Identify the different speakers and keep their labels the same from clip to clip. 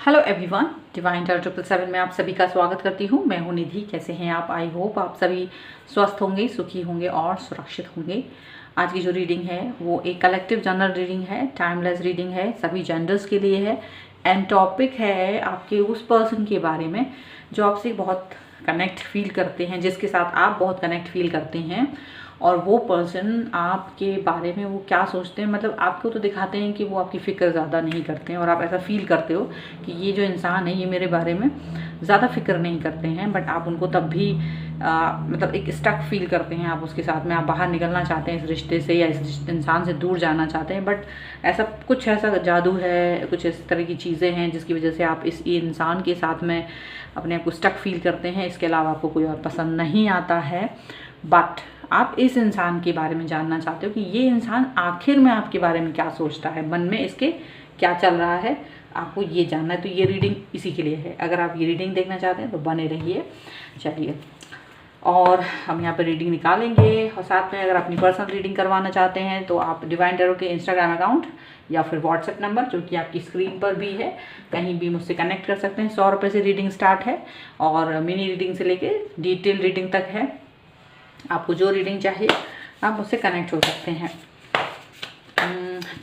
Speaker 1: Hello everyone, divine tarot 777 में आप सभी का स्वागत करती हूँ। मैं हूँ निधि। कैसे हैं आप? आई होप आप सभी स्वस्थ होंगे, सुखी होंगे और सुरक्षित होंगे। आज की जो रीडिंग है वो एक कलेक्टिव जनरल रीडिंग है, टाइमलेस रीडिंग है, सभी जेंडर्स के लिए है। एंड टॉपिक है आपके उस पर्सन के बारे में जो आपसे बहुत कनेक्ट फील करते हैं, जिसके साथ आप बहुत कनेक्ट फील करते हैं। और वो पर्सन आपके बारे में वो क्या सोचते हैं, मतलब आपको तो दिखाते हैं कि वो आपकी फ़िक्र ज़्यादा नहीं करते हैं और आप ऐसा फील करते हो कि ये जो इंसान है ये मेरे बारे में ज़्यादा फिक्र नहीं करते हैं। बट आप उनको तब भी मतलब एक स्टक फील करते हैं। आप उसके साथ में आप बाहर निकलना चाहते हैं इस रिश्ते से, या इस इंसान से दूर जाना चाहते हैं। बट ऐसा जादू है, कुछ इस तरह की चीज़ें हैं जिसकी वजह से आप इस इंसान के साथ में अपने आप को स्टक फील करते हैं। इसके अलावा आपको कोई और पसंद नहीं आता है। बट आप इस इंसान के बारे में जानना चाहते हो कि ये इंसान आखिर में आपके बारे में क्या सोचता है, मन में इसके क्या चल रहा है, आपको ये जानना है। तो ये रीडिंग इसी के लिए है। अगर आप ये रीडिंग देखना चाहते हैं तो बने रहिए। चलिए, और हम यहाँ पे रीडिंग निकालेंगे। और साथ में अगर अपनी पर्सनल रीडिंग करवाना चाहते हैं तो आप डिवाइन टारot के इंस्टाग्राम अकाउंट या फिर व्हाट्सएप नंबर जो कि आपकी स्क्रीन पर भी है, कहीं भी मुझसे कनेक्ट कर सकते हैं। 100 रुपये से रीडिंग स्टार्ट है और मिनी रीडिंग से लेके डिटेल रीडिंग तक है। आपको जो रीडिंग चाहिए आप मुझसे कनेक्ट हो सकते हैं।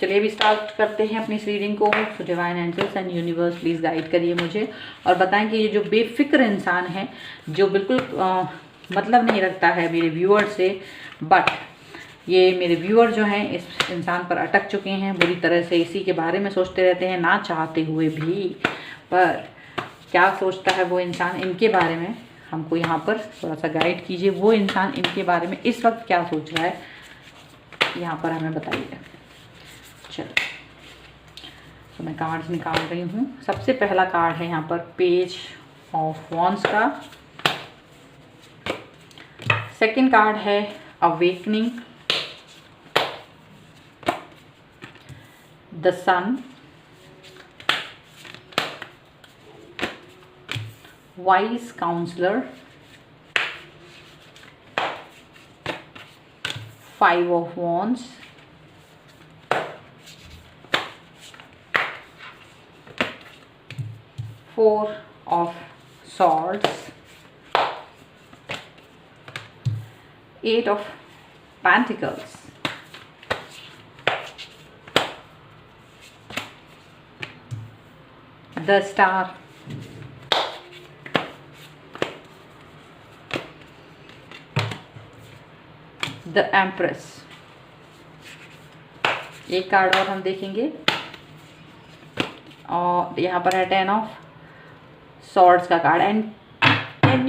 Speaker 1: चलिए अभी स्टार्ट करते हैं अपनी इस रीडिंग को। तो divine angels and universe please guide करिए मुझे और बताएं कि ये जो बेफिक्र इंसान है, जो बिल्कुल मतलब नहीं रखता है मेरे व्यूअर से, बट ये मेरे व्यूअर जो हैं इस इंसान पर अटक चुके हैं बुरी तरह से। इसी के बारे में सोचते रहते हैं ना चाहते हुए भी। पर क्या सोचता है वो इंसान इनके बारे में, हमको यहाँ पर थोड़ा सा गाइड कीजिए। वो इंसान इनके बारे में इस वक्त क्या सोच रहा है, यहाँ पर हमें बताइए। चलो, तो मैं कार्ड्स निकाल रही हूँ। सबसे पहला कार्ड है यहाँ पर पेज ऑफ वॉन्ड्स का। सेकंड कार्ड है awakening, the sun, wise counsellor, 5 of wands, four of swords, 8 of pentacles, the star, the empress. एक कार्ड और हम देखेंगे और यहाँ पर है 10 ऑफ सॉर्ड्स का card. And can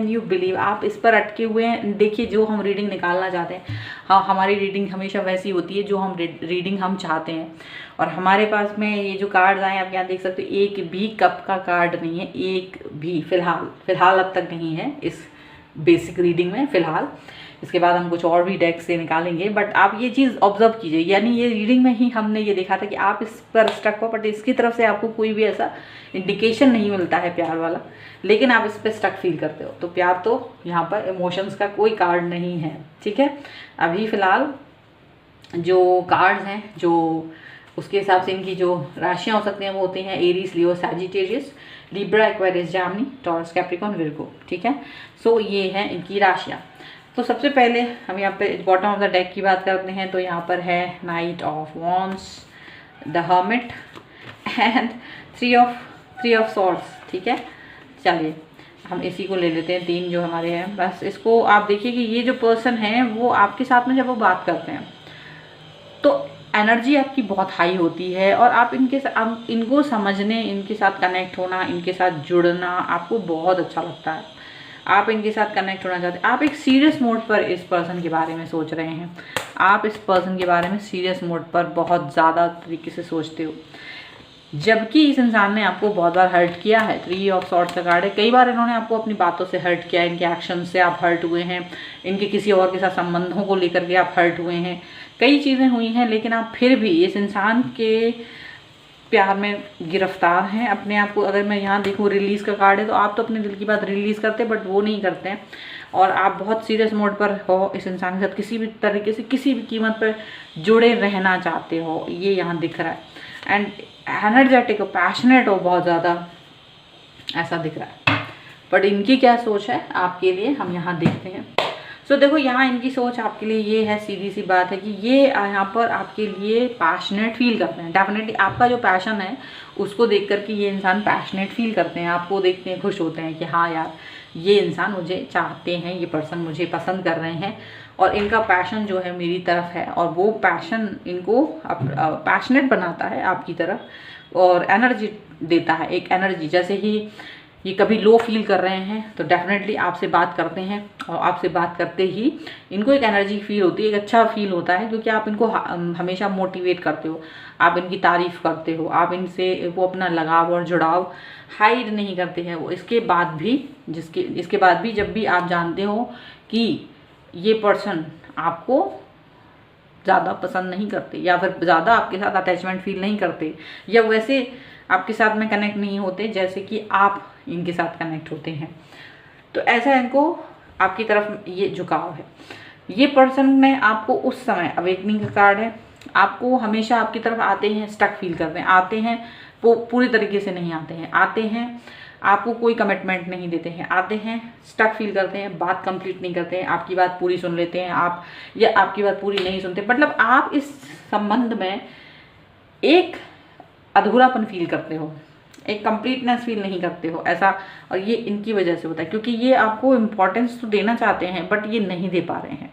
Speaker 1: you believe आप इस पर अटके हुए हैं। देखिए, जो हम रीडिंग निकालना चाहते हैं, हाँ, हमारी रीडिंग हमेशा वैसी होती है जो हम रीडिंग हम चाहते हैं। और हमारे पास में ये जो कार्ड्स आए आप यहाँ देख सकते हो, एक भी कप का कार्ड नहीं है, एक भी फिलहाल अब तक नहीं है इस बेसिक रीडिंग में फिलहाल। इसके बाद हम कुछ और भी डेक से निकालेंगे। बट आप ये चीज़ ऑब्जर्व कीजिए, यानी ये रीडिंग में ही हमने ये देखा था कि आप इस पर स्टक हो, बट इसकी तरफ से आपको कोई भी ऐसा इंडिकेशन नहीं मिलता है प्यार वाला, लेकिन आप इस पर स्टक फील करते हो। तो प्यार तो यहाँ पर इमोशंस का कोई कार्ड नहीं है, ठीक है। अभी फ़िलहाल जो कार्ड्स हैं, जो उसके हिसाब से इनकी जो राशियाँ हो सकती हैं वो होती हैं एरीज, लियो, सैजिटेरियस, लिब्रा, एक्वेरियस, जामिनी, टॉरस, कैप्रिकॉर्न, विर्गो, ठीक है। सो ये हैं इनकी राशियाँ। तो सबसे पहले हम यहाँ पे बॉटम ऑफ द डेक की बात करते हैं। तो यहाँ पर है night of wands, the hermit and three of swords, ठीक है। चलिए हम इसी को ले लेते हैं, 3 जो हमारे हैं। बस इसको आप देखिए कि ये जो पर्सन है वो आपके साथ में जब वो बात करते हैं तो एनर्जी आपकी बहुत हाई होती है और आप इनको समझने, इनके साथ कनेक्ट होना, इनके साथ जुड़ना आपको बहुत अच्छा लगता है। आप इनके साथ कनेक्ट होना चाहते हैं। आप एक सीरियस मोड पर इस पर्सन के बारे में सोच रहे हैं। आप इस पर्सन के बारे में सीरियस मोड पर बहुत ज़्यादा तरीके से सोचते हो, जबकि इस इंसान ने आपको बहुत बार हर्ट किया है। 3 ऑफ सॉर्ड्स का कार्ड है। कई बार इन्होंने आपको अपनी बातों से हर्ट किया है, इनके एक्शन से आप हर्ट हुए हैं, इनके किसी और के साथ संबंधों को लेकर के आप हर्ट हुए हैं, कई चीज़ें हुई हैं, लेकिन आप फिर भी इस इंसान के प्यार में गिरफ्तार हैं अपने आप को। अगर मैं यहाँ देखूँ रिलीज़ का कार्ड है, तो आप तो अपने दिल की बात रिलीज़ करते हैं, बट वो नहीं करते हैं। और आप बहुत सीरियस मोड पर हो, इस इंसान के साथ किसी भी तरीके से किसी भी कीमत पर जुड़े रहना चाहते हो, ये यहाँ दिख रहा है। एंड एनर्जेटिक हो, पैशनेट हो बहुत ज़्यादा, ऐसा दिख रहा है। बट इनकी क्या सोच है आपके लिए, हम यहाँ देखते हैं। सो देखो यहाँ इनकी सोच आपके लिए ये है, सीधी सी बात है कि ये यहाँ पर आपके लिए पैशनेट फील करते हैं। डेफिनेटली आपका जो पैशन है उसको देख कर के ये इंसान पैशनेट फील करते हैं, आपको देखते हैं खुश होते हैं कि हाँ यार ये इंसान मुझे चाहते हैं, ये पर्सन मुझे पसंद कर रहे हैं और इनका पैशन जो है मेरी तरफ है, और वो पैशन इनको पैशनेट बनाता है आपकी तरफ और एनर्जी देता है, एक एनर्जी। जैसे ही ये कभी लो फील कर रहे हैं तो डेफिनेटली आपसे बात करते हैं, और आपसे बात करते ही इनको एक एनर्जी फील होती है, एक अच्छा फील होता है, क्योंकि आप इनको हमेशा मोटिवेट करते हो, आप इनकी तारीफ़ करते हो, आप इनसे वो अपना लगाव और जुड़ाव हाइड नहीं करते हैं। वो इसके बाद भी जब भी आप जानते हो कि ये पर्सन आपको ज़्यादा पसंद नहीं करते या फिर ज़्यादा आपके साथ अटैचमेंट फील नहीं करते, या वैसे आपके साथ में कनेक्ट नहीं होते जैसे कि आप इनके साथ कनेक्ट होते हैं, तो ऐसा इनको आपकी तरफ ये झुकाव है। ये पर्सन में आपको उस समय अवेकनिंग का कार्ड है, आपको हमेशा आपकी तरफ आते हैं, स्टक फील करते हैं, आते हैं, वो पूरी तरीके से नहीं आते हैं, आते हैं आपको कोई कमिटमेंट नहीं देते हैं, आते हैं स्टक फील करते हैं, बात कंप्लीट नहीं करते हैं, आपकी बात पूरी सुन लेते हैं आप, या आपकी बात पूरी नहीं सुनते, मतलब आप इस संबंध में एक अधूरापन फील करते हो, एक कंप्लीटनेस फील नहीं करते हो ऐसा। और ये इनकी वजह से होता है, क्योंकि ये आपको इम्पोर्टेंस तो देना चाहते हैं बट ये नहीं दे पा रहे हैं,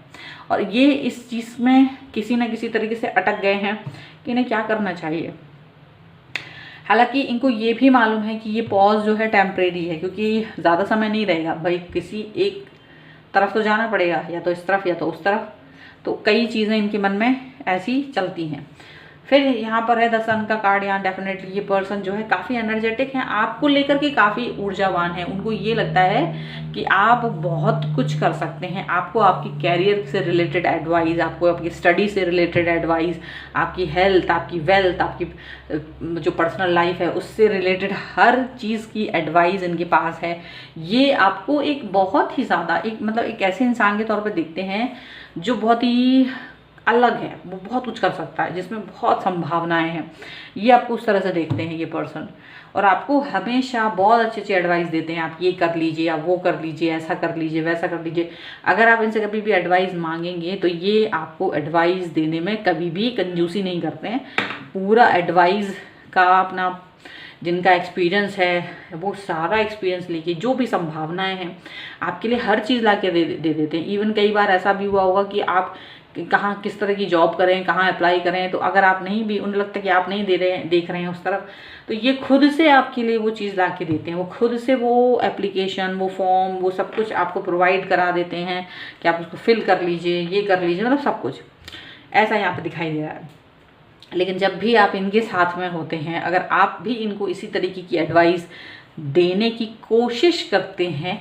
Speaker 1: और ये इस चीज़ में किसी ना किसी तरीके से अटक गए हैं कि इन्हें क्या करना चाहिए। हालांकि इनको ये भी मालूम है कि ये पॉज जो है टेम्परेरी है, क्योंकि ज़्यादा समय नहीं रहेगा भाई, किसी एक तरफ तो जाना पड़ेगा, या तो इस तरफ या तो उस तरफ, तो कई चीज़ें इनके मन में ऐसी चलती हैं। फिर यहाँ पर है द सन का कार्ड। यहाँ डेफिनेटली ये पर्सन जो है काफ़ी एनर्जेटिक है, आपको लेकर के काफ़ी ऊर्जावान है, उनको ये लगता है कि आप बहुत कुछ कर सकते हैं, आपको आपकी कैरियर से रिलेटेड एडवाइस, आपको आपकी स्टडी से रिलेटेड एडवाइस, आपकी हेल्थ, आपकी वेल्थ, आपकी जो पर्सनल लाइफ है उससे रिलेटेड हर चीज़ की एडवाइस इनके पास है। ये आपको एक बहुत ही ज़्यादा एक ऐसे इंसान के तौर पर देखते हैं जो बहुत ही अलग है, वो बहुत कुछ कर सकता है, जिसमें बहुत संभावनाएं हैं, ये आपको उस तरह से देखते हैं ये पर्सन, और आपको हमेशा बहुत अच्छी अच्छी एडवाइस देते हैं, आप ये कर लीजिए, आप वो कर लीजिए, ऐसा कर लीजिए, वैसा कर लीजिए। अगर आप इनसे कभी भी एडवाइस मांगेंगे तो ये आपको एडवाइस देने में कभी भी कंजूसी नहीं करते हैं, पूरा एडवाइस का अपना जिनका एक्सपीरियंस है वो सारा एक्सपीरियंस लेके जो भी संभावनाएं हैं आपके लिए हर चीज़ ला के दे देते हैं। इवन कई बार ऐसा भी हुआ होगा कि आप कहाँ किस तरह की जॉब करें, कहाँ अप्लाई करें, तो अगर आप नहीं भी, उन्हें लगता है कि आप नहीं देख रहे हैं उस तरफ, तो ये खुद से आपके लिए वो चीज़ ला के देते हैं, वो खुद से वो एप्लीकेशन, वो फॉर्म, वो सब कुछ आपको प्रोवाइड करा देते हैं कि आप उसको फिल कर लीजिए, ये कर लीजिए, मतलब सब कुछ ऐसा यहाँ पर दिखाई दे रहा है। लेकिन जब भी आप इनके साथ में होते हैं, अगर आप भी इनको इसी तरीके की एडवाइस देने की कोशिश करते हैं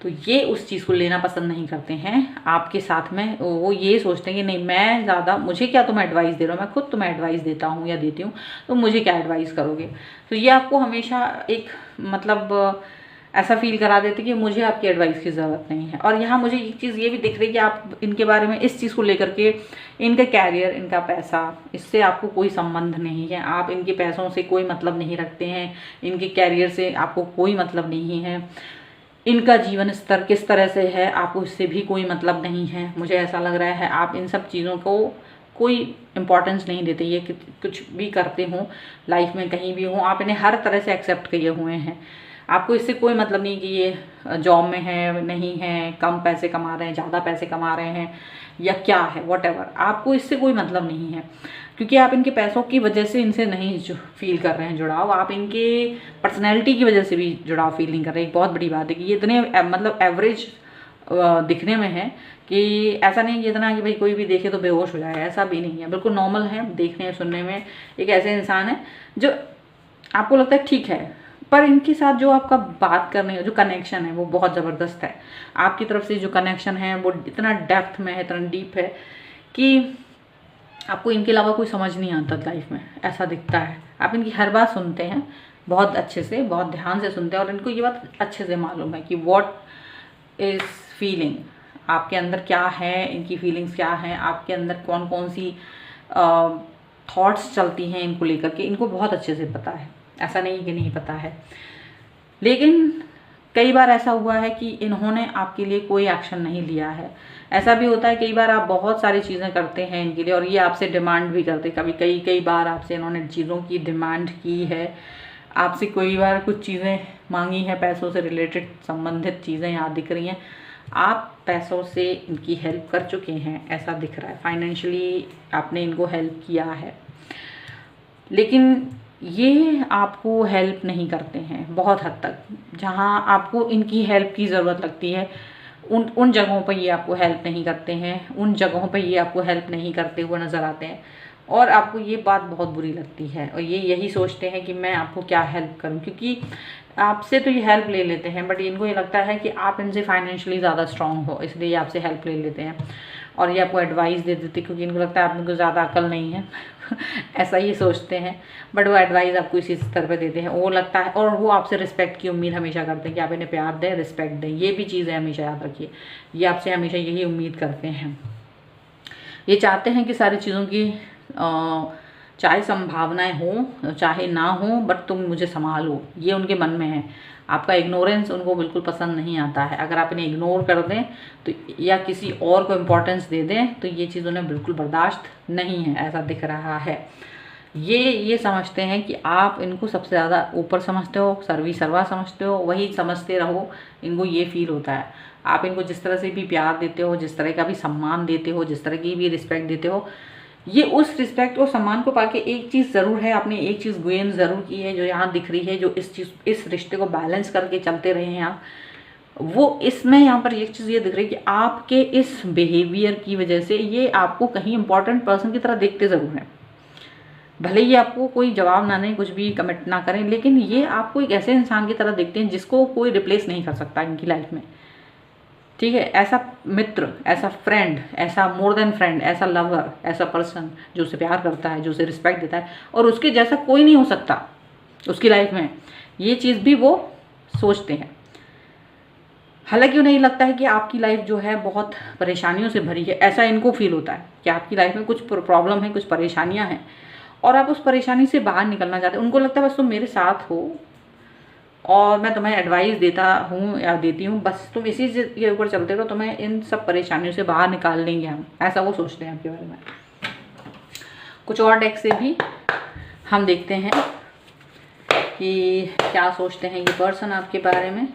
Speaker 1: तो ये उस चीज़ को लेना पसंद नहीं करते हैं आपके साथ में। वो ये सोचते हैं कि नहीं, मैं ज़्यादा, मुझे क्या तुम एडवाइस दे रहे हो, मैं खुद तुम्हें एडवाइस देता हूँ या देती हूँ, तो मुझे क्या एडवाइस करोगे। तो ये आपको हमेशा एक ऐसा फील करा देते कि मुझे आपकी एडवाइस की ज़रूरत नहीं है। और यहाँ मुझे एक चीज़ ये भी दिख रही है कि आप इनके बारे में इस चीज़ को लेकर के, इनका कैरियर, इनका पैसा, इससे आपको कोई संबंध नहीं है, आप इनके पैसों से कोई मतलब नहीं रखते हैं, इनके कैरियर से आपको कोई मतलब नहीं है, इनका जीवन स्तर किस तरह से है आपको इससे भी कोई मतलब नहीं है। मुझे ऐसा लग रहा है आप इन सब चीज़ों को कोई इम्पोर्टेंस नहीं देते, ये कुछ भी करते हो लाइफ में, कहीं भी हो, आप इन्हें हर तरह से एक्सेप्ट किए हुए हैं। आपको इससे कोई मतलब नहीं कि ये जॉब में है, नहीं है, कम पैसे कमा रहे हैं, ज़्यादा पैसे कमा रहे हैं, या क्या है, व्हाटएवर, आपको इससे कोई मतलब नहीं है, क्योंकि आप इनके पैसों की वजह से इनसे नहीं फील कर रहे हैं जुड़ाव, आप इनके पर्सनैलिटी की वजह से भी जुड़ाव फील नहीं कर रहे। एक बहुत बड़ी बात है कि ये इतने एवरेज दिखने में है कि ऐसा नहीं कि इतना कि भाई कोई भी देखे तो बेहोश हो जाए, ऐसा भी नहीं है, बिल्कुल नॉर्मल है, देखने सुनने में एक ऐसे इंसान है जो आपको लगता है ठीक है, पर इनके साथ जो आपका बात करने का जो कनेक्शन है वो बहुत ज़बरदस्त है। आपकी तरफ से जो कनेक्शन है वो इतना डेप्थ में है, इतना डीप है कि आपको इनके अलावा कोई समझ नहीं आता लाइफ में, ऐसा दिखता है। आप इनकी हर बात सुनते हैं बहुत अच्छे से, बहुत ध्यान से सुनते हैं, और इनको ये बात अच्छे से मालूम है कि व्हाट इज़ फीलिंग, आपके अंदर क्या है, इनकी फीलिंग्स क्या हैं, आपके अंदर कौन कौन सी थॉट्स चलती हैं इनको लेकर के, इनको बहुत अच्छे से पता है, ऐसा नहीं कि नहीं पता है। लेकिन कई बार ऐसा हुआ है कि इन्होंने आपके लिए कोई एक्शन नहीं लिया है। ऐसा भी होता है कई बार आप बहुत सारी चीज़ें करते हैं इनके लिए और ये आपसे डिमांड भी करते हैं। कई बार आपसे इन्होंने चीज़ों की डिमांड की है, आपसे कई बार कुछ चीज़ें मांगी हैं, पैसों से रिलेटेड संबंधित चीज़ें यहाँ दिख रही हैं। आप पैसों से इनकी हेल्प कर चुके हैं ऐसा दिख रहा है, फाइनेंशियली आपने इनको हेल्प किया है, लेकिन ये आपको हेल्प नहीं करते हैं बहुत हद तक। जहाँ आपको इनकी हेल्प की ज़रूरत लगती है उन जगहों पर ये आपको हेल्प नहीं करते हैं, उन जगहों पर ये आपको हेल्प नहीं करते हुए नज़र आते हैं और आपको ये बात बहुत बुरी लगती है और ये यही सोचते हैं कि मैं आपको क्या हेल्प करूं, क्योंकि आपसे तो ये हेल्प ले लेते हैं बट इनको ये लगता है कि आप इनसे फाइनेंशियली ज़्यादा स्ट्रांग हो, इसलिए ये आपसे हेल्प ले लेते हैं और ये आपको एडवाइस दे देते हैं, क्योंकि इनको लगता है आप इनको ज़्यादा अकल नहीं है ऐसा ही सोचते हैं, बट वो एडवाइस आपको इसी स्तर पे देते हैं। वो लगता है और वो आपसे रिस्पेक्ट की उम्मीद हमेशा करते हैं कि आप इन्हें प्यार दें, रिस्पेक्ट दें। ये भी चीज़ है, हमेशा याद रखिए, ये आपसे हमेशा यही उम्मीद करते हैं। ये चाहते हैं कि सारी चीज़ों की चाहे संभावनाएं हों चाहे ना हों, बट तुम मुझे संभालो, ये उनके मन में है। आपका इग्नोरेंस उनको बिल्कुल पसंद नहीं आता है। अगर आप इन्हें इग्नोर कर दें तो या किसी और को इम्पोर्टेंस दे दें तो ये चीज़ उन्हें बिल्कुल बर्दाश्त नहीं है, ऐसा दिख रहा है। ये समझते हैं कि आप इनको सबसे ज़्यादा ऊपर समझते हो, सर्वा समझते हो, वही समझते रहो, इनको ये फील होता है। आप इनको जिस तरह से भी प्यार देते हो, जिस तरह का भी सम्मान देते हो, जिस तरह की भी रिस्पेक्ट देते हो, ये उस रिस्पेक्ट और सम्मान को पाके एक चीज़ ज़रूर है, आपने एक चीज़ गेन ज़रूर की है जो यहाँ दिख रही है, जो इस रिश्ते को बैलेंस करके चलते रहे हैं आप, वो इसमें यहाँ पर एक चीज़ ये दिख रही है कि आपके इस बिहेवियर की वजह से ये आपको कहीं इंपॉर्टेंट पर्सन की तरह देखते ज़रूर हैं। भले ही आपको कोई जवाब ना दें, कुछ भी कमेंट ना करें, लेकिन ये आपको एक ऐसे इंसान की तरह देखते हैं जिसको कोई रिप्लेस नहीं कर सकता इनकी लाइफ में। ठीक है, ऐसा मित्र, ऐसा फ्रेंड, ऐसा मोर देन फ्रेंड, ऐसा लवर, ऐसा पर्सन जो उसे प्यार करता है, जो उसे रिस्पेक्ट देता है और उसके जैसा कोई नहीं हो सकता उसकी लाइफ में, ये चीज़ भी वो सोचते हैं। हालांकि उन्हें लगता है कि आपकी लाइफ जो है बहुत परेशानियों से भरी है, ऐसा इनको फील होता है कि आपकी लाइफ में कुछ प्रॉब्लम है, कुछ परेशानियां हैं और आप उस परेशानी से बाहर निकलना चाहते हैं। उनको लगता है बस तुम मेरे साथ हो और मैं तुम्हें एडवाइस देता हूँ या देती हूँ, बस तुम इसी के ऊपर चलते रहो, तुम्हें इन सब परेशानियों से बाहर निकाल लेंगे हम, ऐसा वो सोचते हैं आपके बारे में। कुछ और डेक से भी हम देखते हैं कि क्या सोचते हैं ये पर्सन आपके बारे में,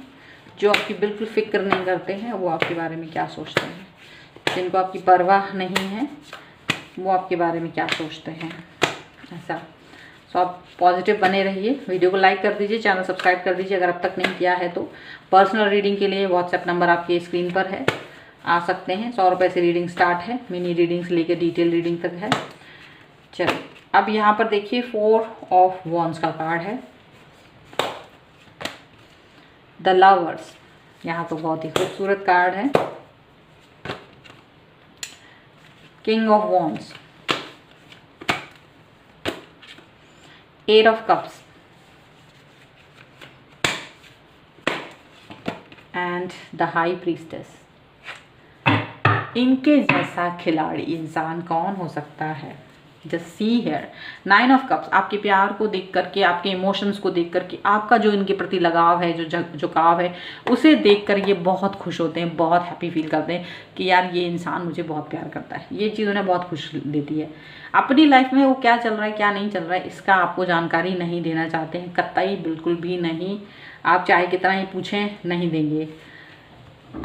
Speaker 1: जो आपकी बिल्कुल फिक्र नहीं करते हैं, वो आपके बारे में क्या सोचते हैं। जिनको आपकी परवाह नहीं है वो आपके बारे में क्या सोचते हैं, ऐसा। सो आप पॉजिटिव बने रहिए, वीडियो को लाइक कर दीजिए, चैनल सब्सक्राइब कर दीजिए अगर अब तक नहीं किया है तो। पर्सनल रीडिंग के लिए व्हाट्सएप नंबर आपके स्क्रीन पर है, आ सकते हैं। 100 रुपये से रीडिंग स्टार्ट है, मिनी रीडिंग से लेकर डिटेल रीडिंग तक है। चलिए अब यहाँ पर देखिए 4 ऑफ वॉन्ड्स का कार्ड है, द लवर्स। यहाँ तो बहुत ही खूबसूरत कार्ड है, king of wands, 8 of cups and the high priestess. इनके जैसा खिलाड़ी इंसान कौन हो सकता है? Just see here 9 of cups. आपके प्यार को देख करके, आपके इमोशंस को देख करके, आपका जो इनके प्रति लगाव है, जो झुकाव है, उसे देख कर ये बहुत खुश होते हैं, बहुत हैप्पी फील करते हैं कि यार ये इंसान मुझे बहुत प्यार करता है। ये चीज़ उन्हें बहुत खुश देती है। अपनी लाइफ में वो क्या चल रहा है क्या नहीं चल रहा है इसका आपको जानकारी नहीं देना चाहते हैं, कतई बिल्कुल भी नहीं। आप चाहे कितना ही पूछें नहीं देंगे।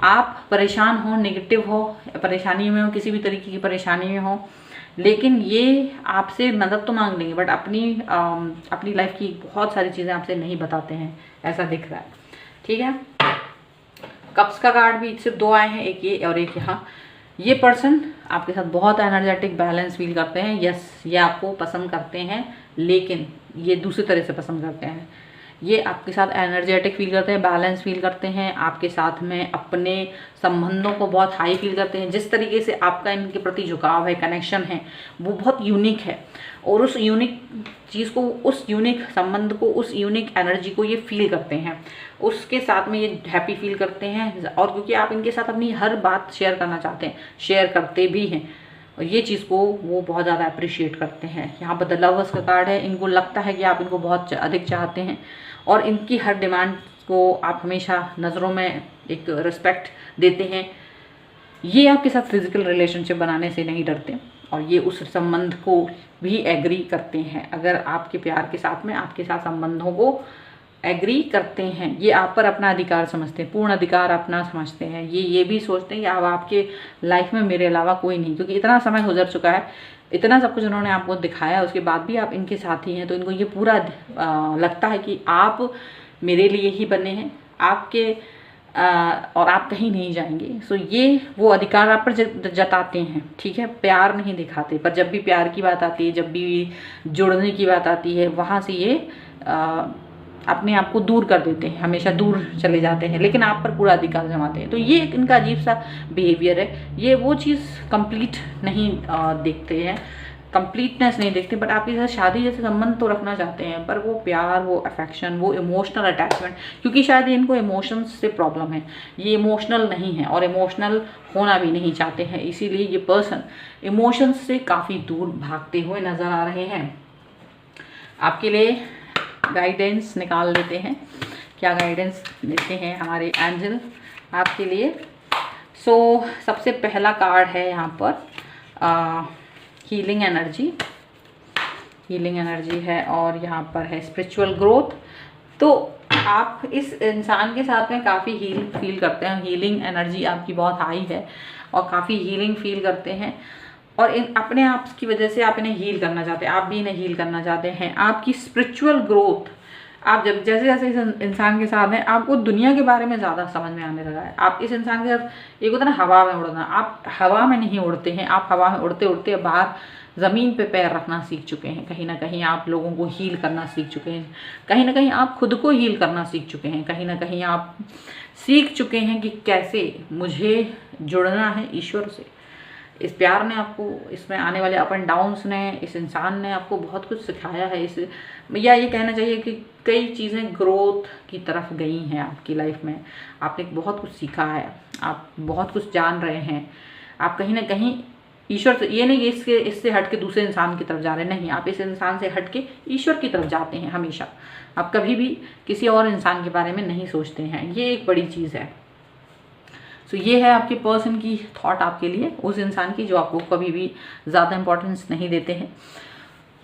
Speaker 1: आप परेशान हो, नेगेटिव हो, परेशानी में हो, किसी भी तरीके की परेशानी में हो, लेकिन ये आपसे मदद तो मांग लेंगे बट अपनी लाइफ की बहुत सारी चीज़ें आपसे नहीं बताते हैं, ऐसा दिख रहा है। ठीक है, कप्स का कार्ड भी सिर्फ 2 आए हैं, एक ये और एक यहाँ। ये पर्सन आपके साथ बहुत एनर्जेटिक बैलेंस फील करते हैं। यस, ये आपको पसंद करते हैं लेकिन ये दूसरी तरह से पसंद करते हैं। ये आपके साथ एनर्जेटिक फील करते हैं, बैलेंस फील करते हैं, आपके साथ में अपने संबंधों को बहुत हाई फील करते हैं। जिस तरीके से आपका इनके प्रति झुकाव है, कनेक्शन है, वो बहुत यूनिक है और उस यूनिक चीज़ को, उस यूनिक संबंध को, उस यूनिक एनर्जी को ये फील करते हैं, उसके साथ में ये हैप्पी फील करते हैं। और क्योंकि आप इनके साथ अपनी हर बात शेयर करना चाहते हैं, शेयर करते भी हैं, और ये चीज़ को वो बहुत ज़्यादा अप्रिशिएट करते हैं। यहाँ पर द लवर्स का कार्ड है, इनको लगता है कि आप इनको बहुत अधिक चाहते हैं और इनकी हर डिमांड को आप हमेशा नज़रों में एक रिस्पेक्ट देते हैं। ये आपके साथ फिजिकल रिलेशनशिप बनाने से नहीं डरते और ये उस संबंध को भी एग्री करते हैं। अगर आपके प्यार के साथ में आपके साथ संबंधों को एग्री करते हैं, ये आप पर अपना अधिकार समझते हैं, पूर्ण अधिकार अपना समझते हैं। ये भी सोचते हैं कि अब आपके लाइफ में मेरे अलावा कोई नहीं, क्योंकि इतना समय गुजर चुका है, इतना सब कुछ उन्होंने आपको दिखाया, उसके बाद भी आप इनके साथ ही हैं। तो इनको ये पूरा लगता है कि आप मेरे लिए ही बने हैं, आपके और आप कहीं नहीं जाएंगे। सो ये वो अधिकार आप पर जताते हैं, ठीक है, प्यार नहीं दिखाते। पर जब भी प्यार की बात आती है, जब भी जुड़ने की बात आती है, वहाँ से ये अपने आप को दूर कर देते हैं, हमेशा दूर चले जाते हैं, लेकिन आप पर पूरा अधिकार जमाते हैं। तो ये एक इनका अजीब सा बिहेवियर है। ये वो चीज़ कंप्लीट नहीं देखते हैं, कंप्लीटनेस नहीं देखते, बट आपके साथ शादी जैसे संबंध तो रखना चाहते हैं, पर वो प्यार, वो अफेक्शन, वो इमोशनल अटैचमेंट, क्योंकि शायद इनको इमोशंस से प्रॉब्लम है, ये इमोशनल नहीं है और इमोशनल होना भी नहीं चाहते हैं। इसीलिए ये पर्सन इमोशंस से काफ़ी दूर भागते हुए नज़र आ रहे हैं। आपके लिए गाइडेंस निकाल लेते हैं, क्या गाइडेंस देते हैं हमारे एंजल आपके लिए। सो सबसे पहला कार्ड है यहाँ पर हीलिंग एनर्जी, हीलिंग एनर्जी है और यहाँ पर है स्पिरिचुअल ग्रोथ। तो आप इस इंसान के साथ में काफ़ी हील फील करते हैं, हीलिंग एनर्जी आपकी बहुत हाई है और काफ़ी हीलिंग फील करते हैं और इन अपने आप की वजह से आप इन्हें हील करना चाहते हैं, आप भी इन्हें हील करना चाहते हैं। आपकी स्पिरिचुअल ग्रोथ, आप जब जैसे जैसे इस इंसान के साथ हैं, आपको दुनिया के बारे में ज़्यादा समझ में आने लगा है। आप इस इंसान के साथ, एक होता है ना हवा में उड़ना, आप हवा में नहीं उड़ते हैं, आप हवा में उड़ते उड़ते बाहर ज़मीन पे पैर रखना सीख चुके हैं। कहीं ना कहीं आप लोगों को हील करना सीख चुके हैं, कहीं ना कहीं आप खुद को हील करना सीख चुके हैं, कहीं ना कहीं आप सीख चुके हैं कि कैसे मुझे जुड़ना है ईश्वर से। इस प्यार ने आपको, इसमें आने वाले अप एंड डाउन्स ने, इस इंसान ने आपको बहुत कुछ सिखाया है। इस या ये कहना चाहिए कि कई चीज़ें ग्रोथ की तरफ गई हैं आपकी लाइफ में, आपने बहुत कुछ सीखा है, आप बहुत कुछ जान रहे हैं। आप कहीं ना कहीं ईश्वर से, ये नहीं कि इससे हट के दूसरे इंसान की तरफ जा रहे हैं, नहीं, आप इस इंसान से हट के ईश्वर की तरफ जाते हैं हमेशा। आप कभी भी किसी और इंसान के बारे में नहीं सोचते हैं, ये एक बड़ी चीज़ है। सो ये है आपके पर्सन की थॉट आपके लिए, उस इंसान की जो आपको कभी भी ज़्यादा इंपॉर्टेंस नहीं देते हैं।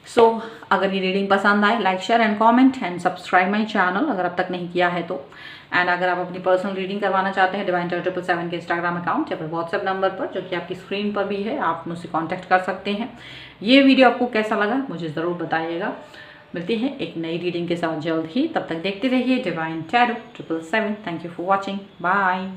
Speaker 1: सो अगर ये रीडिंग पसंद आए, like share and comment and subscribe my channel अगर अब तक नहीं किया है तो। एंड अगर आप अपनी पर्सनल रीडिंग करवाना चाहते हैं, डिवाइन टारot 777 के इंस्टाग्राम अकाउंट या फिर व्हाट्सएप नंबर पर जो कि आपकी स्क्रीन पर भी है, आप मुझसे कॉन्टैक्ट कर सकते हैं। ये वीडियो आपको कैसा लगा मुझे ज़रूर बताइएगा। मिलते हैं एक नई रीडिंग के साथ जल्द ही, तब तक देखते रहिए divine tarot 777। Thank you for watching, bye.